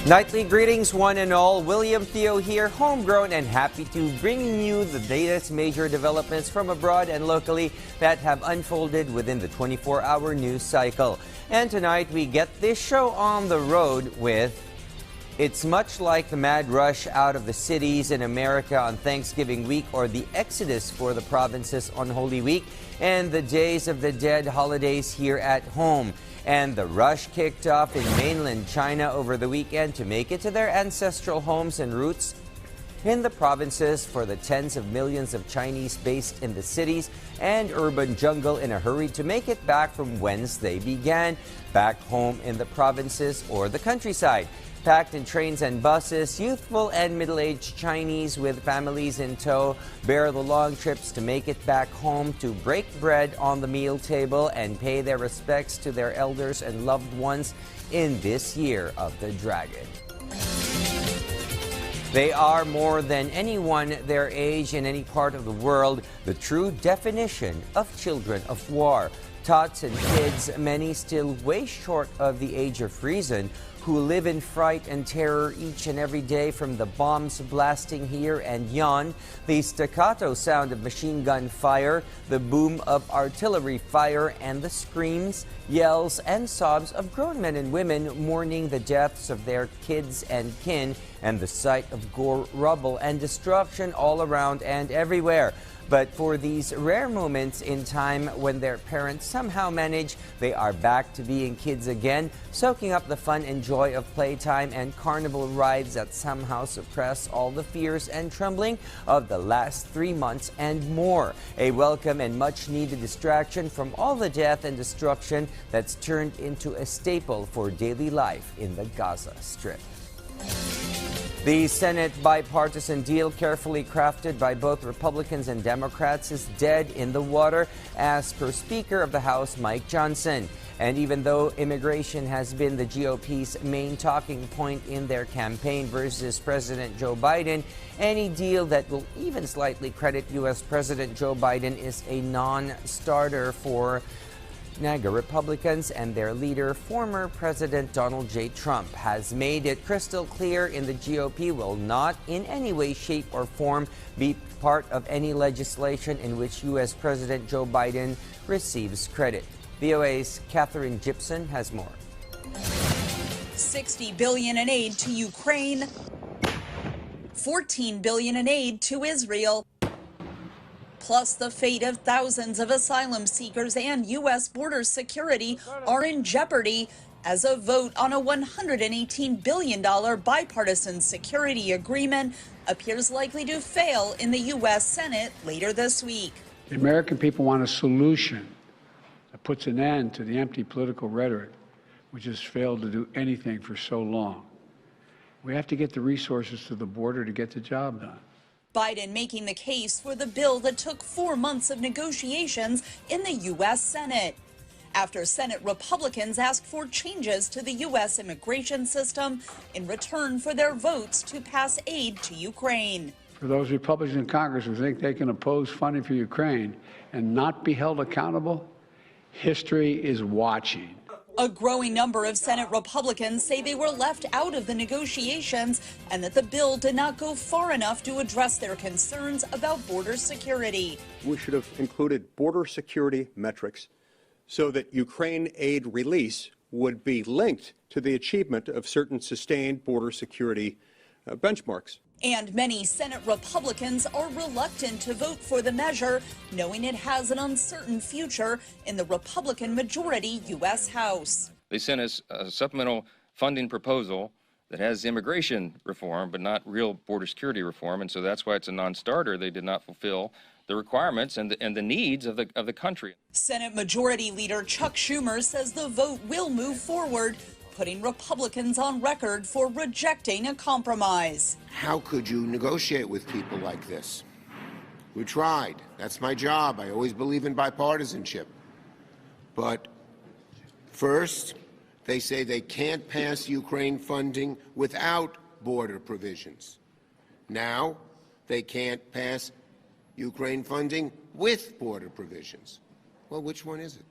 Nightly greetings, one and all. William Theo here, homegrown and happy to bring you the latest major developments from abroad and locally that have unfolded within the 24-hour news cycle. And tonight we get this show on the road with... It's much like the mad rush out of the cities in America on Thanksgiving week or the exodus for the provinces on Holy Week and the Days of the Dead holidays here at home. And the rush kicked off in mainland China over the weekend to make it to their ancestral homes and roots in the provinces for the tens of millions of Chinese based in the cities and urban jungle in a hurry to make it back from whence they began, back home in the provinces or the countryside. Packed in trains and buses, youthful and middle-aged Chinese with families in tow bear the long trips to make it back home to break bread on the meal table and pay their respects to their elders and loved ones in this year of the dragon. They are, more than anyone their age in any part of the world, the true definition of children of war. Tots and kids, many still way short of the age of reason, who live in fright and terror each and every day from the bombs blasting here and yon, the staccato sound of machine gun fire, the boom of artillery fire, and the screams, yells, and sobs of grown men and women mourning the deaths of their kids and kin, and the sight of gore, rubble, and destruction all around and everywhere. But for these rare moments in time when their parents somehow manage, they are back to being kids again, soaking up the fun and joy of playtime and carnival rides that somehow suppress all the fears and trembling of the last 3 months and more. A welcome and much needed distraction from all the death and destruction that's turned into a staple for daily life in the Gaza Strip. The Senate bipartisan deal, carefully crafted by both Republicans and Democrats, is dead in the water, as per Speaker of the House Mike Johnson. And even though immigration has been the GOP's main talking point in their campaign versus President Joe Biden, any deal that will even slightly credit U.S. President Joe Biden is a non-starter for NAGA Republicans, and their leader, former President Donald J. Trump, has made it crystal clear in the GOP will not in any way, shape, or form be part of any legislation in which U.S. President Joe Biden receives credit. VOA's Catherine Gibson has more. $60 billion in aid to Ukraine, $14 billion in aid to Israel, plus the fate of thousands of asylum seekers and U.S. border security are in jeopardy as a vote on a $118 billion bipartisan security agreement appears likely to fail in the U.S. Senate later this week. The American people want a solution that puts an end to the empty political rhetoric, which has failed to do anything for so long. We have to get the resources to the border to get the job done. Biden making the case for the bill that took 4 months of negotiations in the U.S. Senate, after Senate Republicans asked for changes to the U.S. immigration system in return for their votes to pass aid to Ukraine. For those Republicans in Congress who think they can oppose funding for Ukraine and not be held accountable, history is watching. A growing number of Senate Republicans say they were left out of the negotiations and that the bill did not go far enough to address their concerns about border security. We should have included border security metrics so that Ukraine aid release would be linked to the achievement of certain sustained border security benchmarks. And many Senate Republicans are reluctant to vote for the measure, knowing it has an uncertain future in the Republican majority U.S. House. They sent us a supplemental funding proposal that has immigration reform, but not real border security reform, and so that's why it's a non-starter. They did not fulfill the requirements and the needs of the country. Senate Majority Leader Chuck Schumer says the vote will move forward, putting Republicans on record for rejecting a compromise. How could you negotiate with people like this? We tried. That's my job. I always believe in bipartisanship. But first, they say they can't pass Ukraine funding without border provisions. Now, they can't pass Ukraine funding with border provisions. Well, which one is it?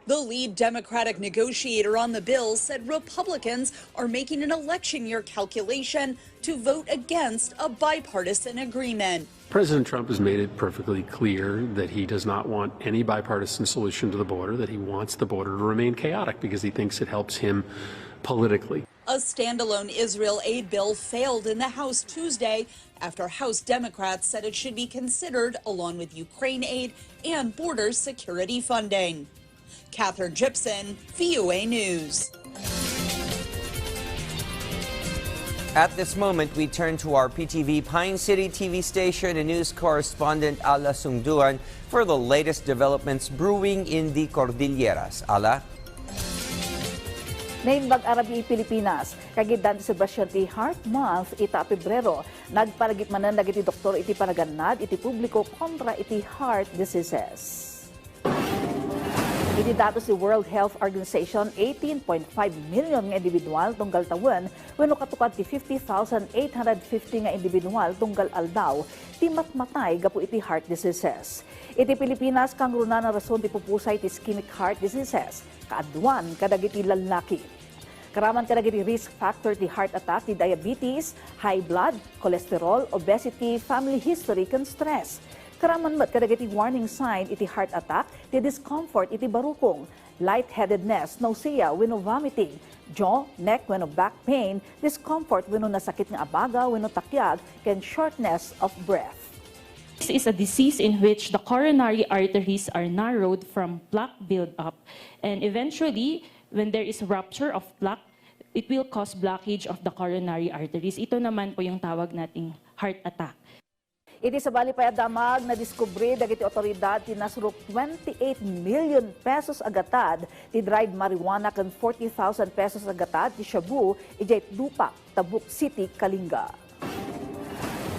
The lead Democratic negotiator on the bill said Republicans are making an election year calculation to vote against a bipartisan agreement. President Trump has made it perfectly clear that he does not want any bipartisan solution to the border, that he wants the border to remain chaotic because he thinks it helps him politically. A standalone Israel aid bill failed in the House Tuesday after House Democrats said it should be considered along with Ukraine aid and border security funding. Catherine Gibson, VOA News. At this moment, we turn to our PTV Pine City TV station and news correspondent Ala Sungduan for the latest developments brewing in the Cordilleras. Ala? Ngayon mag-Arabi Pilipinas, kagidan celebration ti Heart Month ita Pebrero, nagpalagip manan dagiti doktor iti panaganad iti publiko kontra iti heart diseases. Iti datos si World Health Organization, 18.5 million nga individual tunggal tawen, wenno katukad ti 50,850 nga individual tunggal aldaw, ti matmatay gapu iti heart diseases. Iti Pilipinas, kang runa na rason ti pupusay ti ischemic heart diseases, kaadwan kadagiti lalaki. Karaman kadagiti risk factor ti heart attack, ti diabetes, high blood, cholesterol, obesity, family history, ken stress. Karaman mat kadagiti warning sign iti heart attack, ti discomfort iti barukong, lightheadedness, nausea, wenno vomiting, jaw, neck, wenno back pain, discomfort, wenno nasakit nga abaga, wenno takyag, ken shortness of breath. This is a disease in which the coronary arteries are narrowed from plaque buildup, and eventually, when there is rupture of plaque, it will cause blockage of the coronary arteries. Ito naman po yung tawag nating heart attack. Iti sa bali payadamag na diskubre dagiti otoridad ti nasurok 28 million pesos agatad ti dried marijuana ken 40,000 pesos agatad ti shabu ijay Dupak, Tabuk City, Kalinga.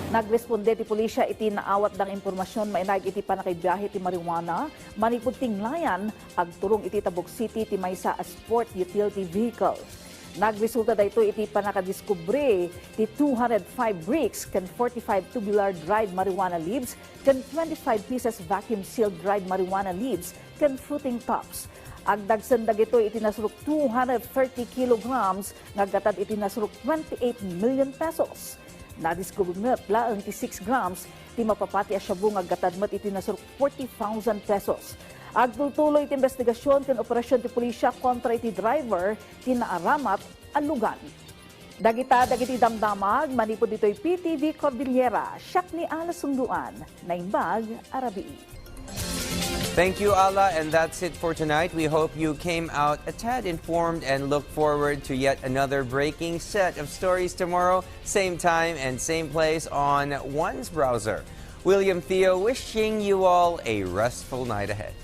Nagresponde ti pulisya iti naawat dang impormasyon mainag iti panakaibiyahe ti marijuana manipud tinglayan agturong iti Tabuk City ti maysa a sport utility vehicle. Nagresulta dayto iti panakadiskubre ti 205 bricks ken 45 tubular dried marijuana leaves ken 25 pieces vacuum sealed dried marijuana leaves ken fruiting tops. Agdagsen dagito iti nasurok 230 kilograms ngaggatad iti nasurok 28 million pesos. Nadiskubre laeng ti 6 grams ti mapapati a shabu ngaggatad met iti nasurok 40,000 pesos. Agtultuloy iti investigasyon ken operasyon ti pulisya kontra iti driver ti naaramat alugan. Dagiti damdamag manipod ditoy PTV Cordillera, siak ni Ala Sungduan, naimbag Arabi. Thank you, Ala, and that's it for tonight. We hope you came out a tad informed and look forward to yet another breaking set of stories tomorrow, same time and same place on One's browser. William Theo wishing you all a restful night ahead.